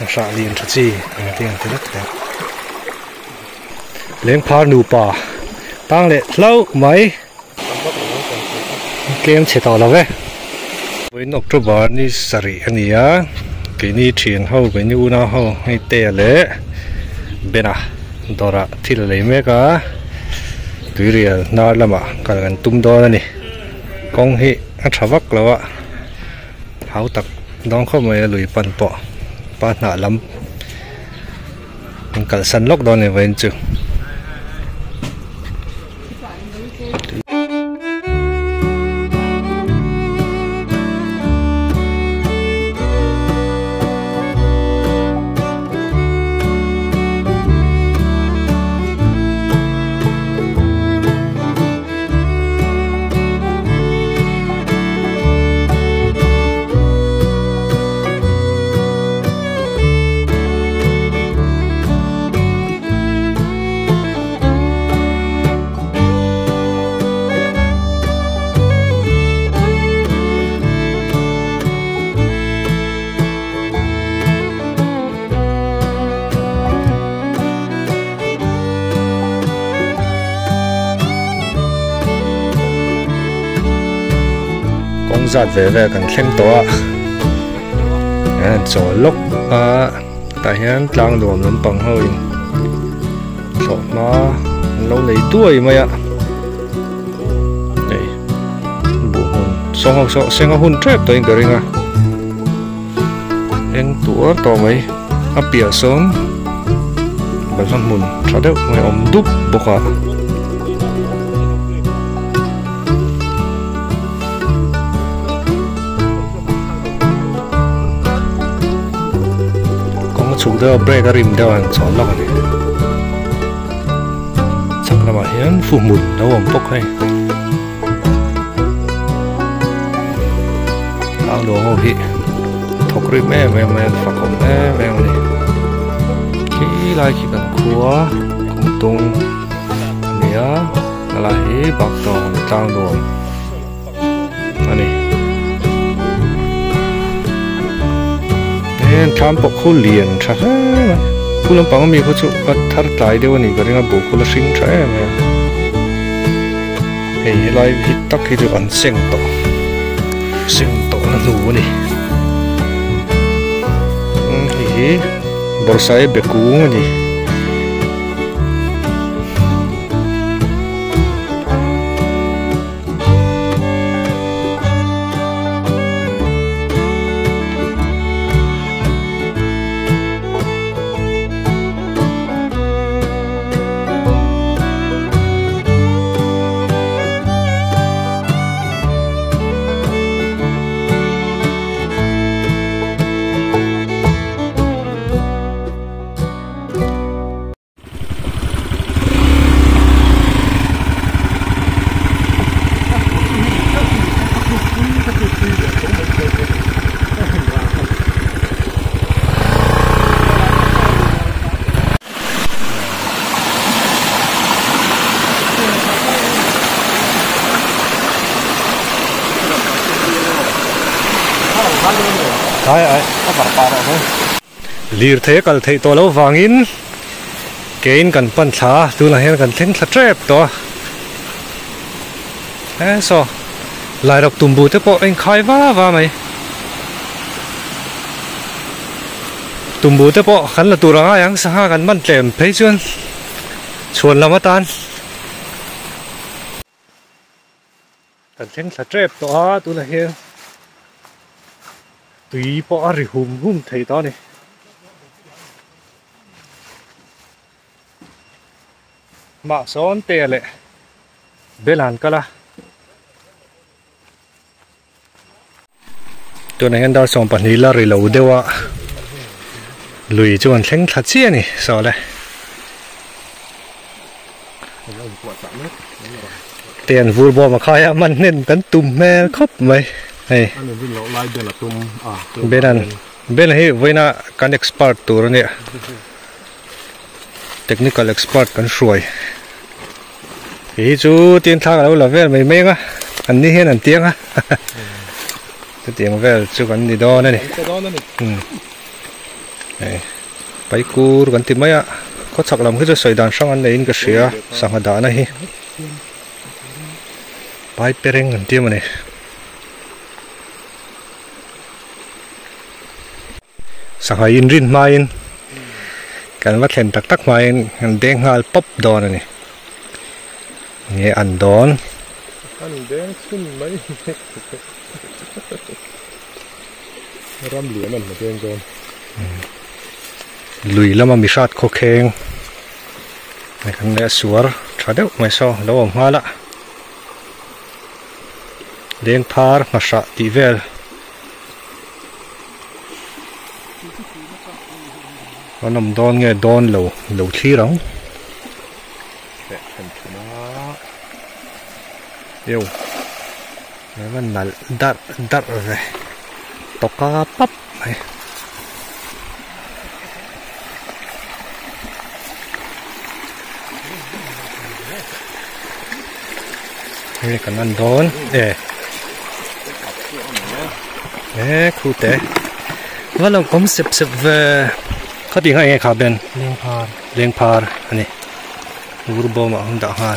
sa liền thật gì tiếng thế đất đẹp lên phá nụ bò tăng lệ lâu mấy kem chế tàu lâu với nóc trâu bò ni sari anh nhá cái ni chuyện hậu cái ni una hậu hay tè lệ bên à đó là thì là lấy mấy cái tùy riêng nào là mà cái gần tum đó này con hi ăn chả vắt lâu á háo tặc đón không mấy lùi pan bò pan nạ lắm cả sân lốc đó này vậy chứ giật về cần khen to chỗ lúc tại hiện đang đuổi lắm bằng hơi chỗ nó lâu lấy tuổi mày ạ đây bộ hồn xong học sọ xem hồn trép tới cái này em túa to mấy áp bìa sớm bởi con mùn cho đéo mày ôm đúc bốc à chúng ta break cái rim đó anh chọn lọc này chắc là mà hiện phụ mùn đâu ổn bốc hay ăn đồ ngô hị thọc rim em phạt không em này khi lại khi cần khóa cùng tung nhớ là hí bạc tòng trang đồ anh này tham bọc khô liền chắc khu lâm bằng mi khu chỗ thắt lại đều này cái này bộ khu là sinh trái mà hey lại hít tắc khi được ăn sinh tổ là đủ này hey bò say bể cú này lir thế cần thấy to lâu vàng in cái cần pan thả tu là hiện cần thén thắt trép to thế sao lại đọc tùm bù thế bộ anh khai va mày tùm bù thế bộ khăn là tù ra yang sang ha cần ban chèm thấy chưa chuồn làm tan cần thén thắt trép to tu là hiện tùy bỏ rì hùm thấy to này mà son tè lệ bê làn cả là tôi này anh đã xong bản ní là rì lâu đều ạ lùi cho anh khánh thật chia này sao đây tiền vui bò mà khai á mình nên cắn tùm mê khóc mày này bên này với na cắn expert tour này technical expert kan shuai cái chú tiền thang đâu là về mấy mấy á anh đi hiện anh tiếng á cái tiếng về chú cần đi đó này ไปกูกันติดไหมอ่ะเขาสักลำเขาจะใส่ด่านช่างอันไหนก็เสียสังหารด่านนะฮีไปเปร่งกันเดียวมันเนี่ยสังหารินรินมาอินกันวัดเห็นตักมาอินกันเด้งหาลป๊อบดอนนี่เงี้ยอันดอนอันเด้งขึ้นไหมรำเหลือมันมาเด้งโดนลุยแล้วมันมีชาติโคเคนในคันเนื้อสวรชาเดียวไม่ซ้อแล้วออกมาละเด้งพาร์มาชาติเวลวันน้ำดอนเงี้ยดอนเหลวที่รังแต่เห็นชนะเดี๋ยวมันนั่นดัดเลยตกกาปั๊บไปนี่กันนั่นโดนครูเตะว่าเราคงเสพเขาตีให้ไงครับเบนเลี้ยงพาร์อันนี้รูปมาหุ่นดาวฮา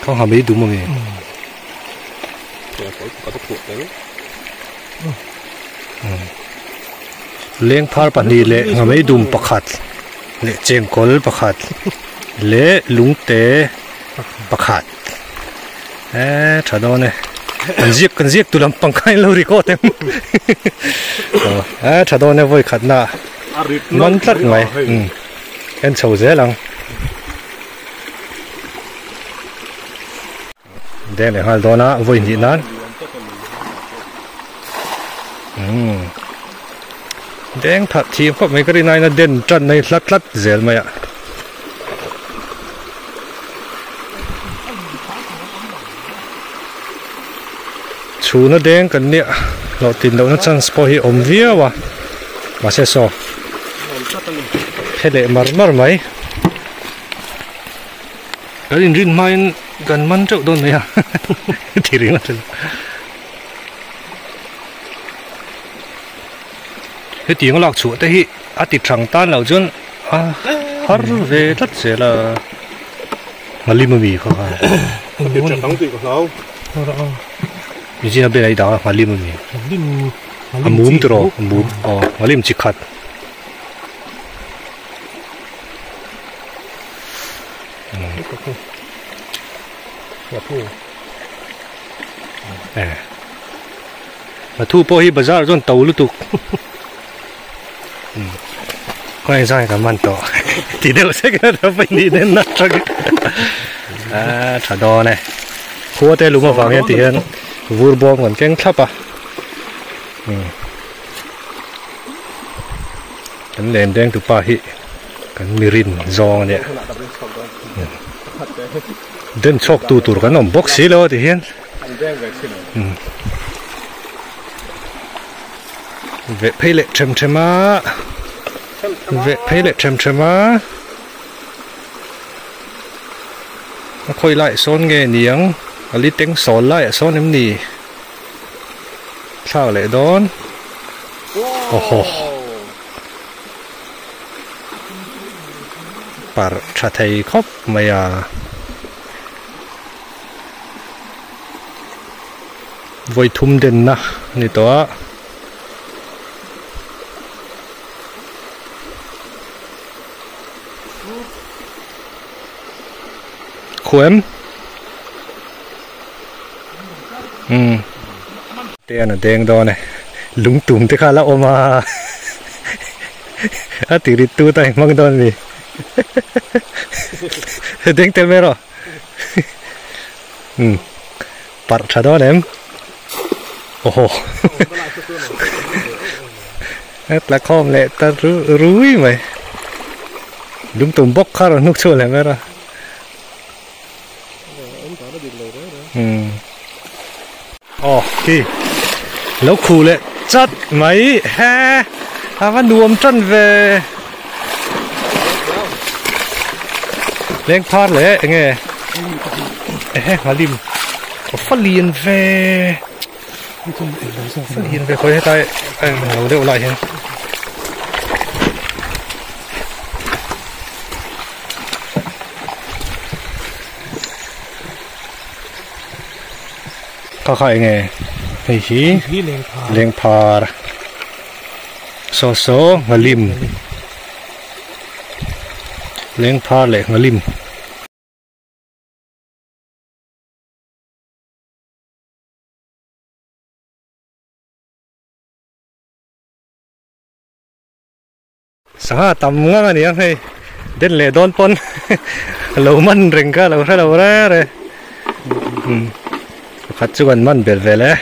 เขาหาไม่ดูมั้งไงเลี้ยงพาร์ปนีเละหาไม่ดูประคัดเละเจงกอลประคัดเละลุงเตะประคัดชาดอนเนี่ยกันเรียกตุลำปังไก่เรารีโก้เต็มชาดอนเนี่ยวัยขัดหน้ามันตัดไหมเอ็นเฉาเสียหลังเด่นเลยฮัลโหลนะวัยนี้นั้นเด่นถัดทีมก็ไม่ก็ได้นายนะเด่นจันในลัดเสียไหมอ่ะชูน่ะเด้งกันเนี่ยเราติดเรานั่นฉันสปอยอมเวียวะมาเสียสอเห็ดเละมาไหมแล้วรินมากันมันเจ้าโดนเนี่ยทีริงนั่นเฮ้ยตีก็หลอกชูแต่ที่อาทิตย์ทางต้านเราจนฮาร์เวทัดเสียละมาลิมมีเขาค่ะจะทั้งตีกับเรามีจีน่าเป็นอะไรด่ามาลิมมีมุมตัวมุมมาลิมจิกัดมาทู่พอฮีบาซาร์จนเตาลุตุกก็ยังใช่กับมันต่อทีเดียวเสกแล้วไปนี่เด่นนักจังชาดอเนี่ยขัวเตลุมาฟังยังตีนวูร์บอมกันเก่งทับกันเล่นแดงตุปาฮิกันมิรินซองเนี่ยเดินชกตูกันน้องบ็อกซี่แล้วที่เห็นเวทเพลเชมมาเวทเพลเชมมาค่อยไล่ซ้อนเงี้ยเนียงอลิเต็งสอนไล่ซ้อนน้ำนี่ข้าวเลยโดนโอ้โหปาร์ชาไทยครบไม่ไว้ทุ่มเด่นนะนี่ตัวขวมเตียนเด้งดอนเนี่ยลุงตุ่มที่ข้าละออกมาติริตูตายมังดอนนี่เด้งเต็มเลยหรอปัดชาดอนเอ็มโอ้โหตะคอมเลยตะรู้ไหมลุงตุ่มบกข้าเรานุกชวนเลยไหมล่ะอ๋อที่แล้วคูเลยจัดไหมฮะวันรวมจันเวเลี้ยงพาดเลยไงมาลิมโ phát liền về phát liền về khối tay đầu đều lại hết có khai nghe hay gì lên phà số ngalim lên phà lệ ngalim sáng tầm ngang này anh hay đến lệ đón pon lâu man rừng cả lâu ra rồi phát chu gần man biệt về lẽ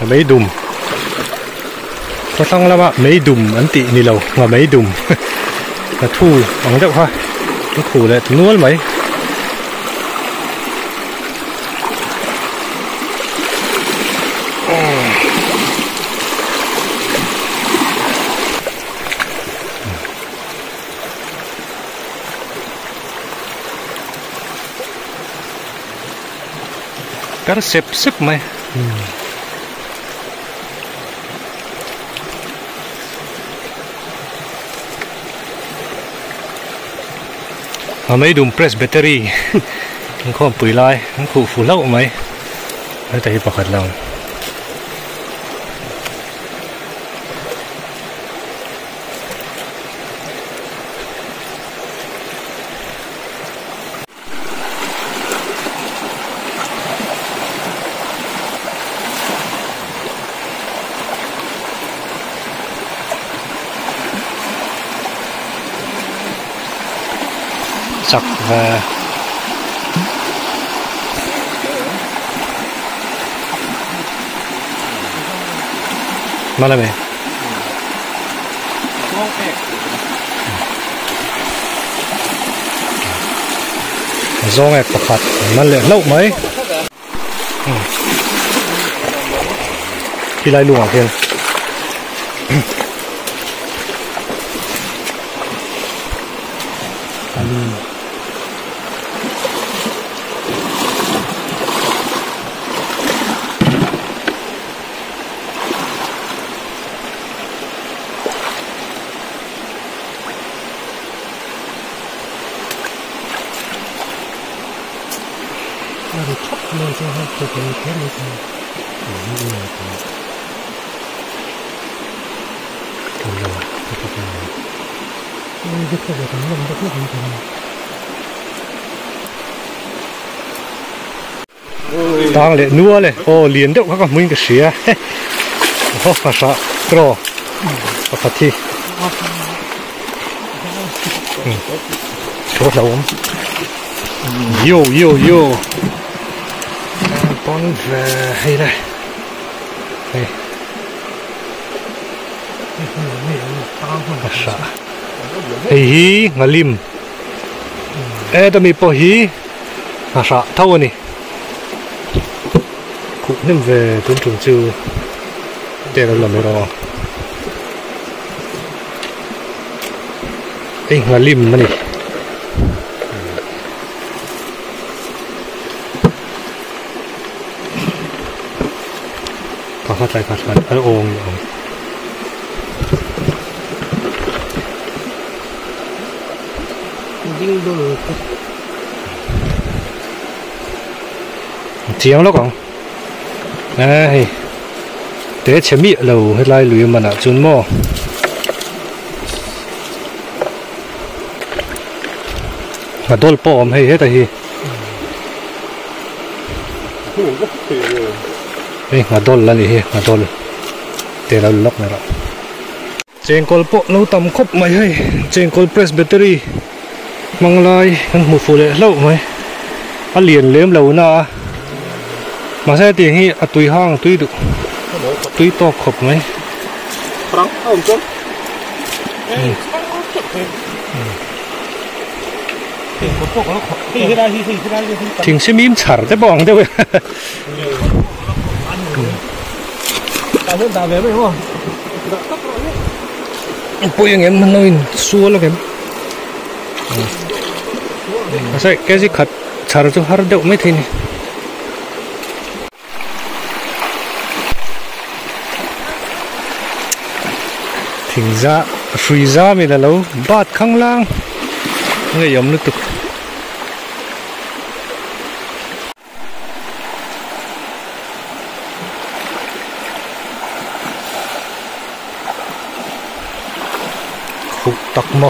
mấy đùm có xong là bạn mấy đùm ấn tị ni lâu mà mấy đùm là thu bằng đậu hoa nó khủ lại nuốt mấy cái xếp mày mấy đùm press battery nó không bụi lai nó phụ phụ lâu mấy nó thấy bọc hạt lòng sọc và mà là mày do ngày bọc hạt nó lệ lâu mấy khi lại luồng kia đang lệ nua lệ ô liền đâu các mình cái xía hốt cả sợ pro phát thi chốt lâu yo con về hay đây đây sợ hi ngalim tao mi po hi sợ thâu này cũng nên về tuấn trùng chư để làm cái đó ngalim mà nàyเข้าใจขัดโอ่งยิงดูเจียงแล้วก่อนเดี๋ยวเชื่อมีเราให้ไล่ลุยมันอ่ะจุนหม้อมาโดนปอมให้แต่ฮีมาโดนแล้วนี่มาโดนเดี๋ยวเราล็อกนะเจงกอลปอเราต่ำครบไหมเฮ้ยเจงกอลเพรสแบตเตอรี่มังลายกันหมูฟูเลยเล่าไหมเหรียญเลี้ยมเราหน้ามาใช้ตีนี้ตุยห้างตุยดุตุยตอกขบไหมครั้งเอาจนทิ้งชิมิมฉาร์จะบอกได้ไหมปุยอย่างเงี้ยมันน้อยซัวแล้วกัน Sai cái gì khát chả cho har đậu mấy thế này. Thỉnh ra free ra mình là lâu bát khăng lang người giống nước tục khúc tắc mò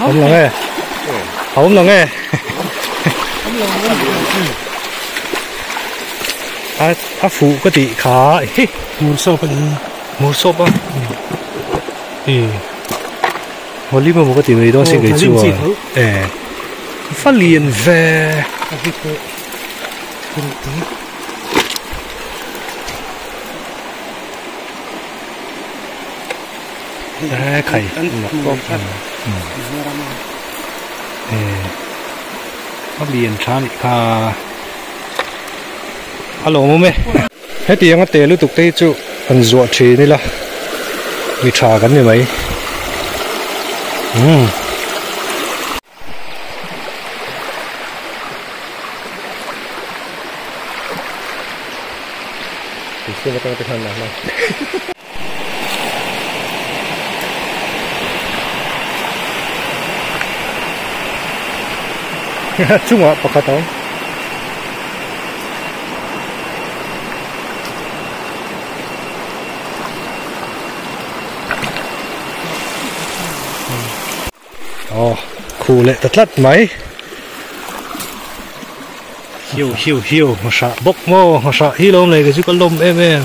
không là nghe không là nghe phụ cái gì khá mua sop anh mua sop á hồi lúc mà một cái gì người đó sẽ cái chua phát liền về khẩy phát liền chán khá alo mẹ hết tiếng cái lúc tục tây chú ăn ruột chế này là bị trà cái này mấy Xin lỗi các bạn đã chung ạ bạc tao khu lệ tật lật máy hiu mà sợ bốc mô mà sợ hi lôm này cái chứ có lôm em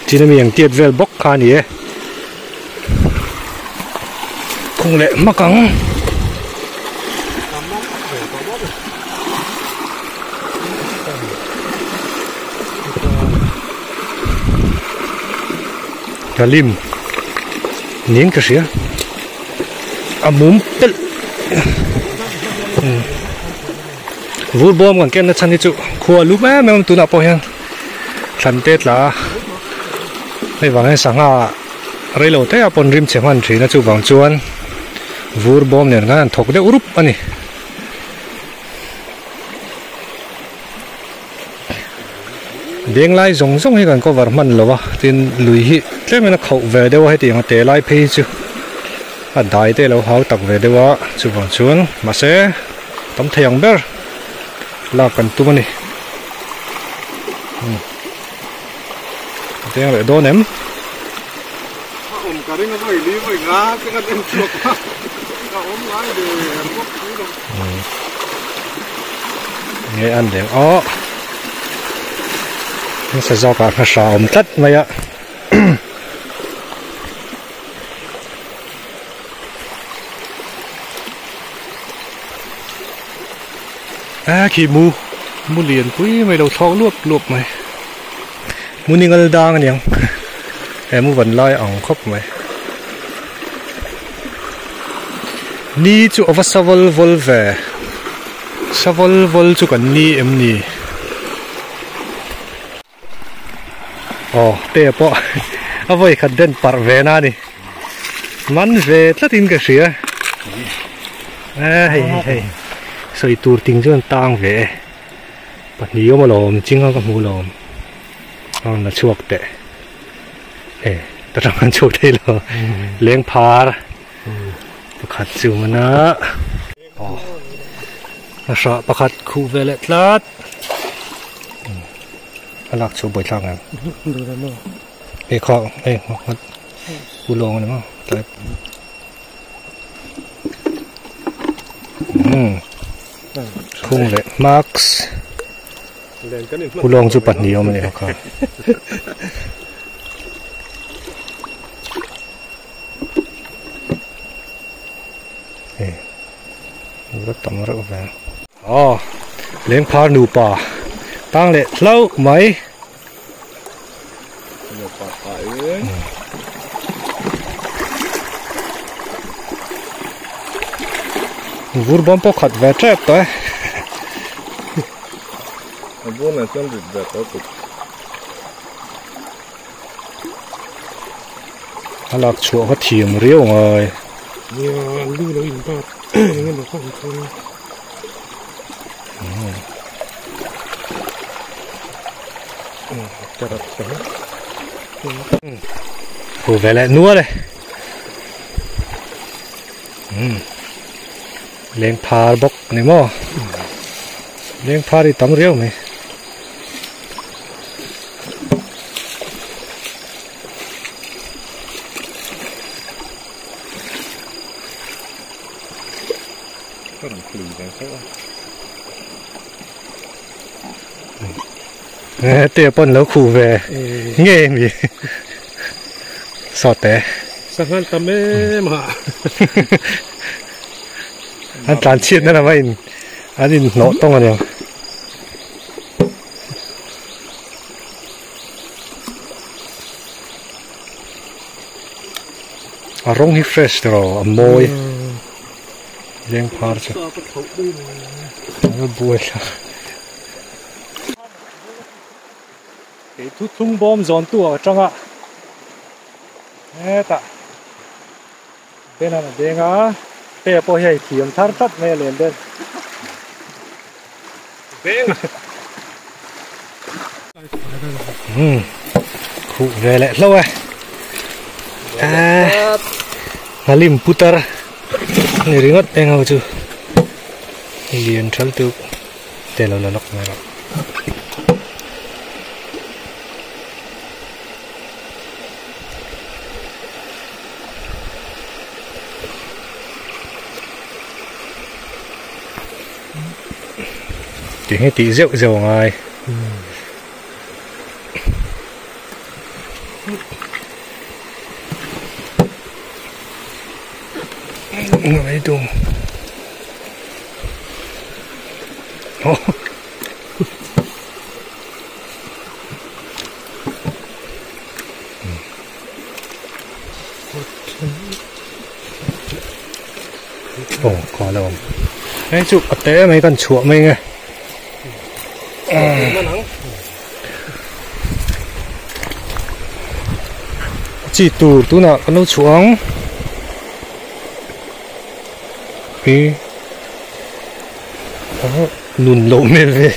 chỉ là miệng tiệt về bốc khá nhỉ khu lệ mắc cắn cả lim nín cái gì múm tết vui bom còn cái nó chăn đi chú khua lúc mấy mình tụi nào bao nhiêu chăn tết là đây vàng hay sáng à rồi lâu tết apon rim chém hoàn chỉ nó chú vàng chuan vui bom này nó thọc đấy urup anh ấy điên lai giống giống hay còn có vật mặn lắm tin lùi hi thế mà nó khẩu về đâu hay tiền tệ lai pay chứ đại tệ lâu hao tặc về đâu chú vàng chuan mà sẽ tấm thèm bé là cần tu này thế là đo ném nghe ăn để nó sẽ do cả nó sò tất vậy ạ khi mu liền quý mày đầu thau luộc mày mu ni ngal dang anh em mu vẫn lai ỏng khóc mày ni chu ova saval vol về saval vol chu kan ni em ni tê po avoy khad den par ve na ni man ve tlatin ka sia hey soi tur ting chuan tang ve pahni yom lom chinga ka mu lom na chuak te ta ram chuak te lo leng phar pakhat chu mana sa pakhat khu ve le tlat alak chu boi thang em kho u long này mà tại khung lệ max u long chu pat nhiều mà này kho rất tầm rất vàng lên phá nụ pa tăng lệ lâu mấy vur bom po khát về chết tới bố là trong rực rỡ có cục lạc chùa có thiềm riêu rồi nhiều lưu lối in bát nhưng mà không thôi cho đặt xuống Ủa về lại nua đây lên phá bốc này mò lên phá đi tắm riêu mày có làm phì này sao tia bón lấu khủ về nghe gì sọt té sao hắn tắm em mà anh tàn chiết nữa là vậy anh đi nổ tông rồi rong hi fresh rồi môi lên phá chứ nó bùi cái thuốc thung bom giòn tua ở trong ạ nè ta bên này là bên á bé bò hay thiềm thắt thắt nè lên bên khu về lại lâu à halim putar này ringot em không chứ liền trắng tiêu để lâu lọc này rồi chỉ hay tí rượu dầu ngoài ngồi đùng có đâu đấy chụp ở té mấy con chuột mình à chỉ tu nào con nó chuông vì nùn lỗ mê về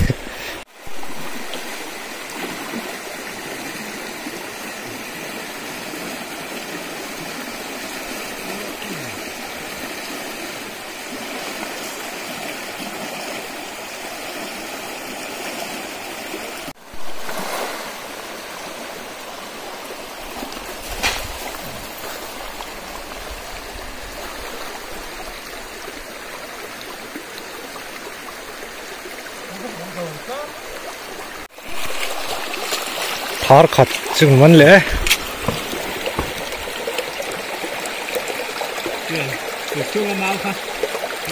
thar khát chừng mắn lẽ chung máu khát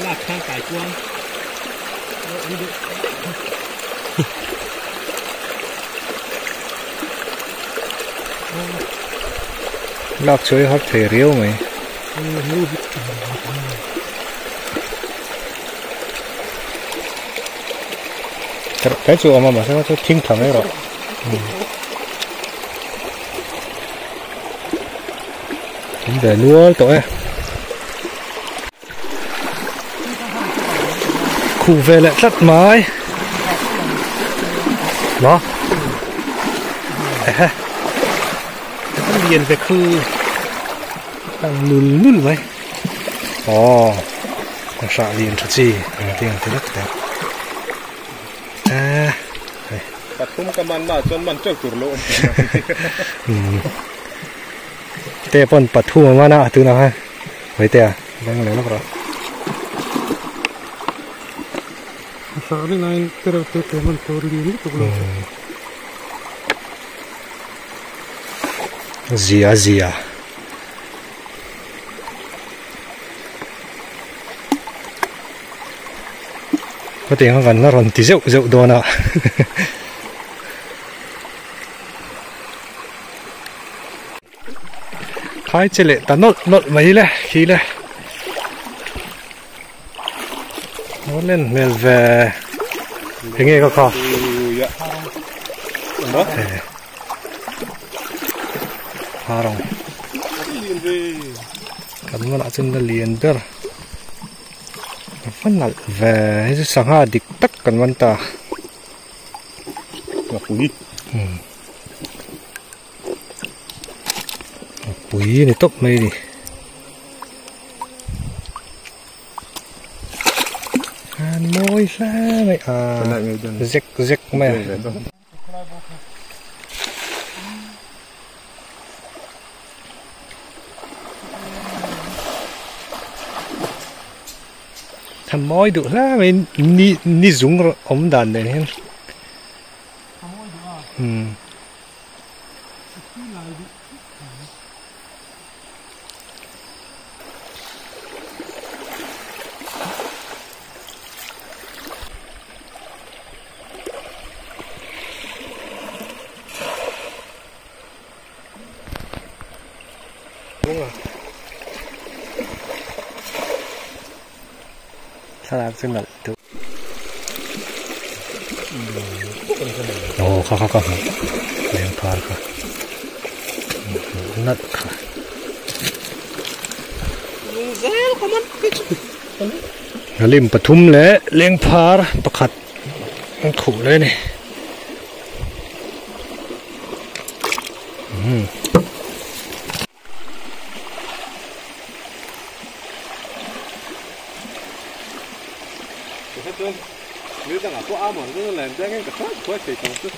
lạc khang cải chuông lạc chơi hát thể riêu mày cái chỗ mà sao cho thinh thẳng ấy rồi về lúa tội khu về lại rất mái đó liền về khu đang lùn lùn vậy xạ liền thật gì tiền thì rất đẹpปัดทุ่มกำมันมาจนมันเจ้าตุ่นโลม เตะปนปัดทุ่มมาหน้าตัวนะฮะไว้เตะแรงเลยนะครับ Sabi na yung pero man torili to lo. Zia có tiếng gần nó còn tí rượu đồ nọ khai chế lệ ta nốt mấy này khí này nó lên mèo về cái nghe có khó à đó harong liền về kan mana chân là liền đó phân nal về sang ha dik tak kan man ta là bụi bụi này tốt mấy đi môi ra này à rếch rếch mày thầm môi được ra mình ni dùng ống đàn này hen đúng rồi sao làm xin lỗi được ồ không lên phar ka nát ka lim pathum le leng phar pakhat khu le ni nếu đang ở chỗ áo mà nó làm ra cái cả quá trời công sức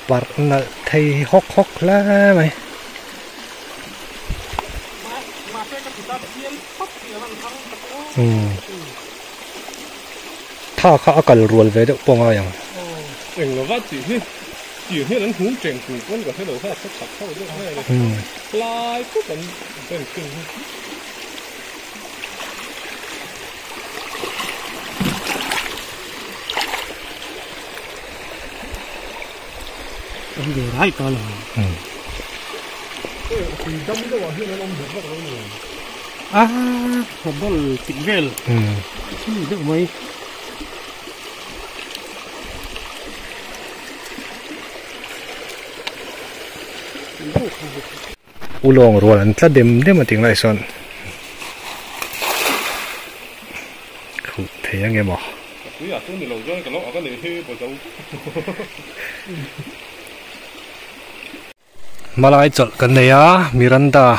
bật nợ thay hốc lá mày thà khá cần ruột về được bông ai à mình nó vắt chỉ hết lần húng chèn cùng con cả thế đầu khác sắp sắp thôi đấy này lai cũng vẫn kinh ông về đấy coi là trong cái vào hiện nó ông được bắt đầu rồi à hôm đó là tỉnh về rồi chứ được mấy ulong ruột anh ta đêm mà tiếng lại son khủ thấy nghe mỏ quý à tôi mình lâu rồi cái nó ở cái này hơi bồi dâu malai chol kan nei a Miranda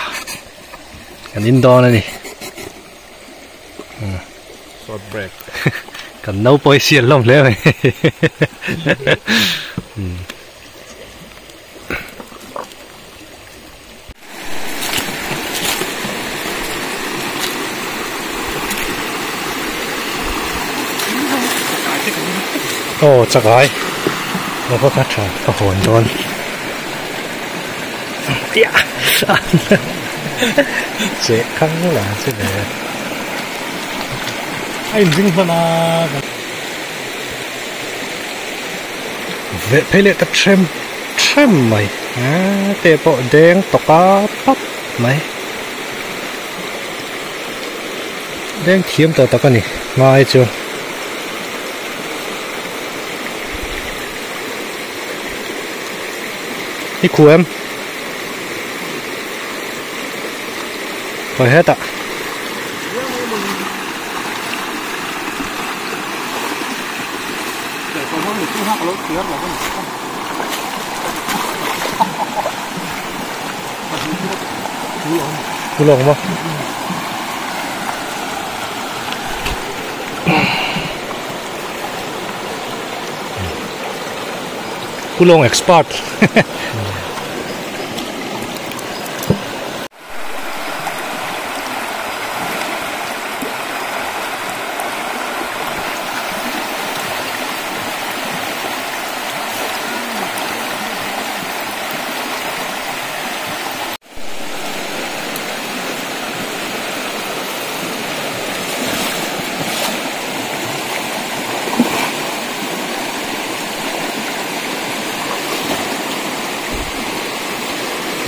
kan indoor ani short break kan no poi sian lom le mai chắc ai nó có cắt ra có hồn đòn tía dễ khăng là thế này anh dính vào là vệ phải lệ tập xem mày tê bộ đen tóc cá bắp mày đen khiếm tờ tao cái này mai chưa đi khu em rồi hết ạ cú lồng không cú lồng expert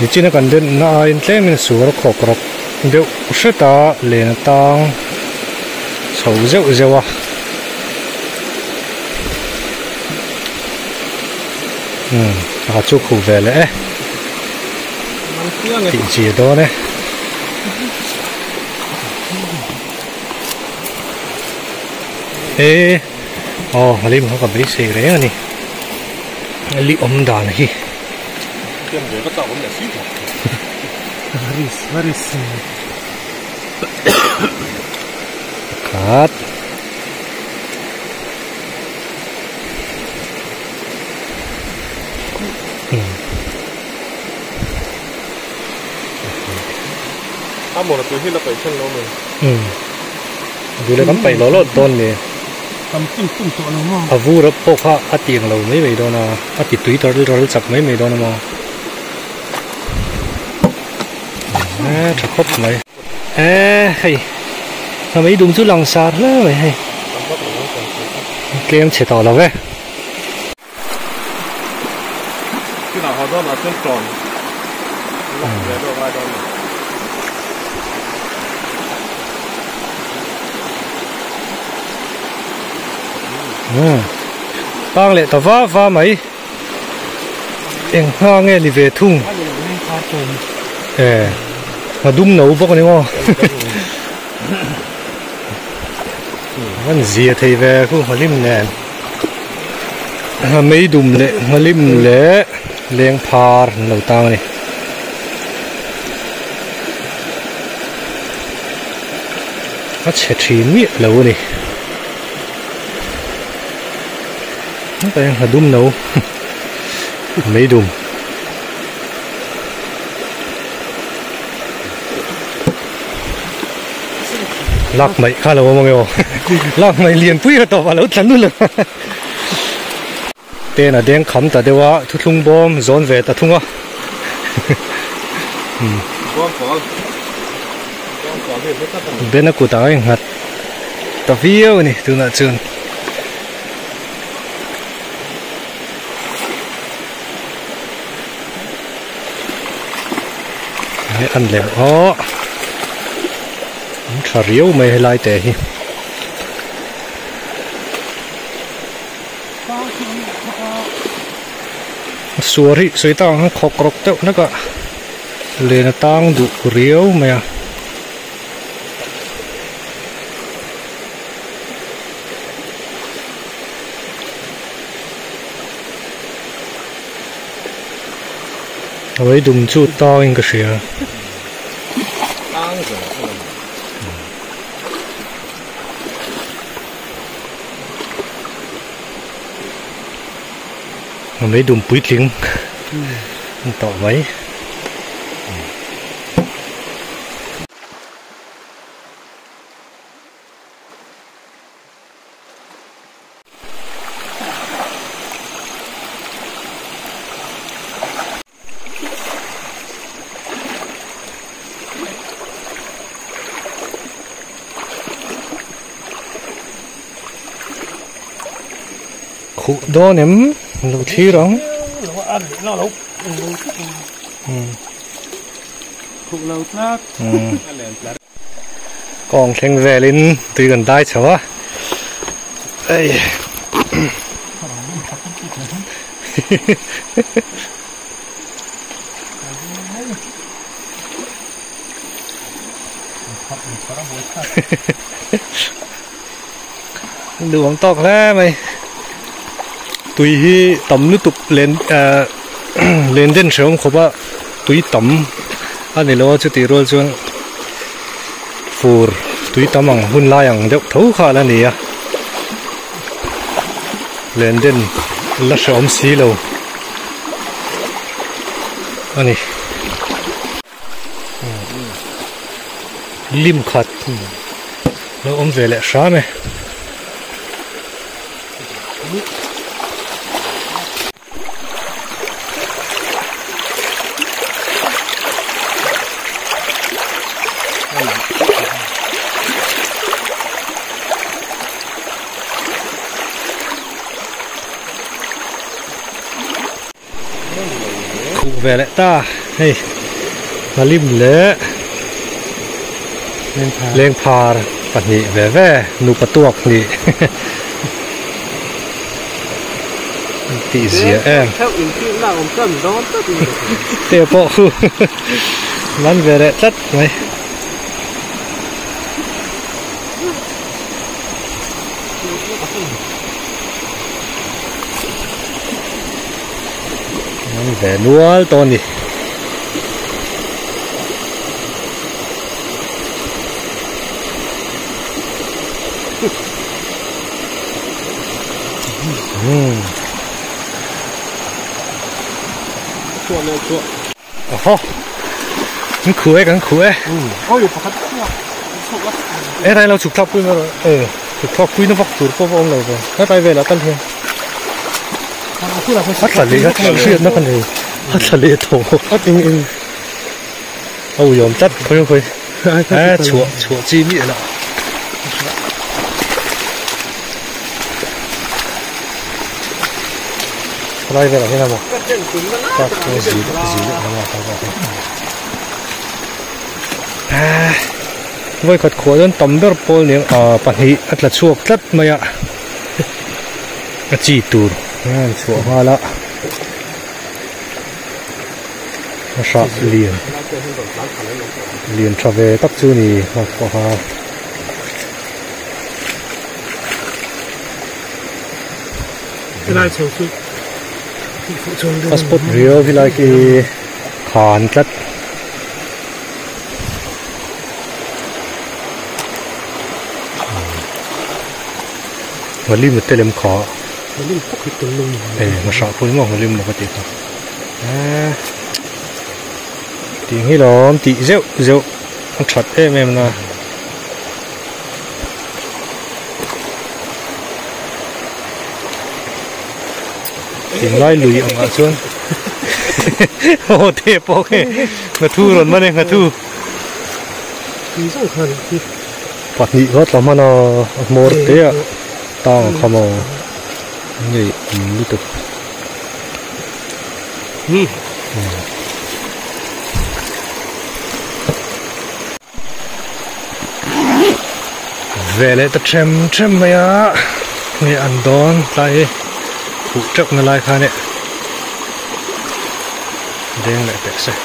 Di sini kan dia na in claim in suara kokrok biểu rất ta lên tăng sầu rượu rượu à chú khủ về lẽ thì chỉ đó đấy ê mà đi không còn mấy xì đấy này li đàn này Varis cắt một là tôi hít là phải chân nó mìnhดูเลยคำไปล้อรถต้นเลย tầm tungตัวnó mà อาวูรับพวกเขาอาเตียงเราไม่ไปโดนนะอาติดตุ้ยตัวเราจับไม่โดนนะมั้งจะครบไหมเฮ้ยทำไมดุมจุลังซาเลยเฮ้ยเกมเฉยต่อเราเว้ย ที่เราเขาต้องมาต้นกลอนแล้วก็ว่าต้องtăng lệ tao vá mấy em hoa nghe thì về thung mà đúng nấu bốc này không vẫn gì thì về cũng mà lim nè mấy đùm lệ mà lim lệ lên par nấu tang này nó sẽ chín miệng lâu này đây là đun nấu mấy đùm lắc mấy khá là mọi người lắc mấy liền quý ở tàu vào lẩu chắn luôn tên là đen khắm ta đều á thu thung bom dọn về ta thung á bên nó cụ tao anh hạt ta viêu này từ nào trường ăn lẹo ó chả riêu mày lại tệ hi suari suy tang khóc khóc tao nó cả lên tang đủ riêu mày à với đùng chút to anh cái gì à mấy đùng bụi tiếng tỏ mấy khu đó ném lẩu chi đó còn khen về lên từ gần tay cháu á đây đường tóc ra mày tùy tấm nước tục lên lên đến sớm không ba tùy tấm anh này lo cho tí rồi cho phù tùy tấm bằng hun lai bằng đậu thấu khá là nè lên đến là sớm xí lâu anh này lim khát nó về lại sáng này về lại ta hey mà lim lệ เลี้ยงพาปัดนี่แว่นูประตูกนี่ตีเสียแอมเตี้ยโป๊ะมันเวรจัดไหมมันเวนัวตัวนี้ชั่วโอ้โหมันคุยกันคุยก็อยู่ปกติเอ้ยเราฉุกทับคุยมาเลยฉุกทับคุยน้ำฟักสูดพวกองเราไปถ้าไปเวลาตั้งเทียนฮัททะเลฮัทเชื่อนักกันเลยฮัททะเลโถฮัทจริงเอายอมจัดคุยชัวจีมีละอะไรไปหรอที่นั่นบอกก็ตัวสีนั่นแหละครับไว้ขัดขวดจนต่ำเดือดโปลเนี่ยปัญหาอัตราชั่วตัดมาจีตูร์ชั่วมาละมาชาเลียนทราเวตักจูนี่มาขอหาพาสปอร์ตเรียววิลากีขานตัดมาลิมเตลิมขอมาลิมพวกที่ตรงลงมาชอบพูดมั่งมาลิมปกติครับตีให้ล้อมตีเจ้ามันช็อตแม่มันนะตีไล่ลุยออกมาชวนโอ้เทปโอเคมาทูรถมาเนี่ยมาทูมีสองคันปัดนี้รถเรามาเนาะมอร์เตียต้องขโมยนี่นี่ตัวเวลาตะเชมไหมอ่ะนี่อันดอนไล่ผูกจับนั่นไล่ค่ะเนี่ยเด้งเลยแต่เสร็จ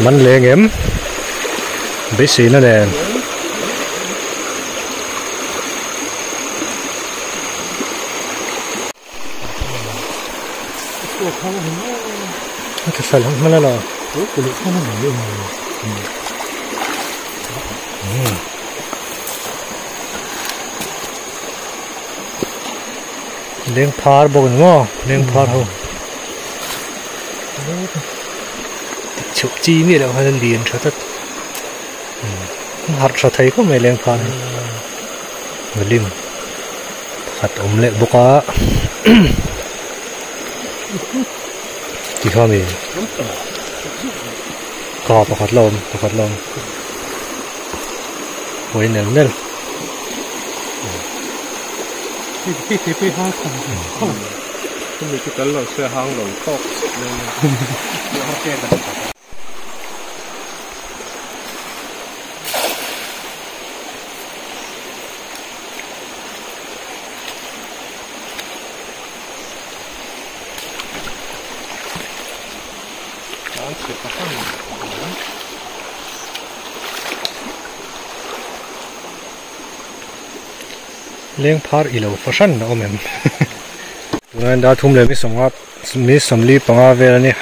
มันเลี้ยงเอ็มเบสนั่นเองจะใส่ลงมาแล้วเหรอกูเลยเข้ามาหน่อยเลยเลี้ยงพาร์บอกหนูว่าเลี้ยงพาร์เขาชุบจีนี่แหละเขาจะเลี้ยงชัดหัดชัดไทยก็ไม่เลี้ยงพาร์มาลิมขัดอมเละบุกะที่เขามีกอประคัดลมหวยเหนือเน่นที่ไปห้าคนต้องมีจุดกันเราเสื้อห้างหลงตกเลยเขาแก้กันเลี้ยงพาร์อีโลฟัชชันนะโอเมนตัวนั้นดาทุ่มเลยมิสมลีปังอาเวลเนี่ย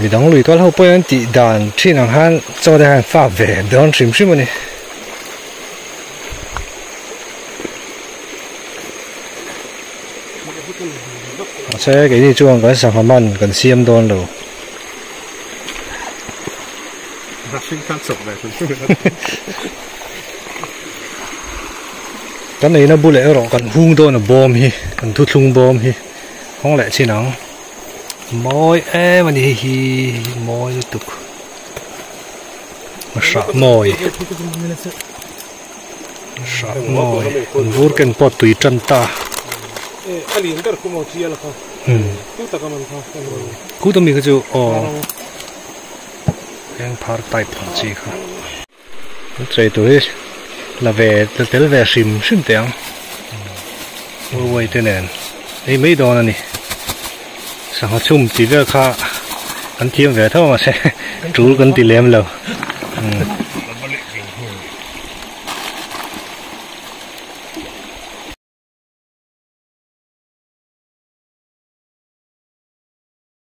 มีดังลุยตัวเราไปอันติดานที่นังฮันจอดฮันฟ้าเวดอนชิมมันนี่ใช่ไอ้นี่ช่วงกันสังหามันกันเสียมโดนเรารักชิงขั้นศพเลยคุณกันไหนนะบุเล่รอกันหุ่งโดนบอมฮีกันทุลุงบอมฮีห้องแหละชินังมอยมันฮีมอยตุกมาชะมอยบูร์กันปอตุยจันตาAli ntar como tia la Cứ tất cả mình thôi. cú tụi mình cái chỗ em phá tay phẳng gì không trời tối là về tới về sim sim tiếng ôi thế này ấy mấy đó này sao họ chung chỉ việc khá anh thêm về thôi mà sẽ chú cần tỷ lệ lâu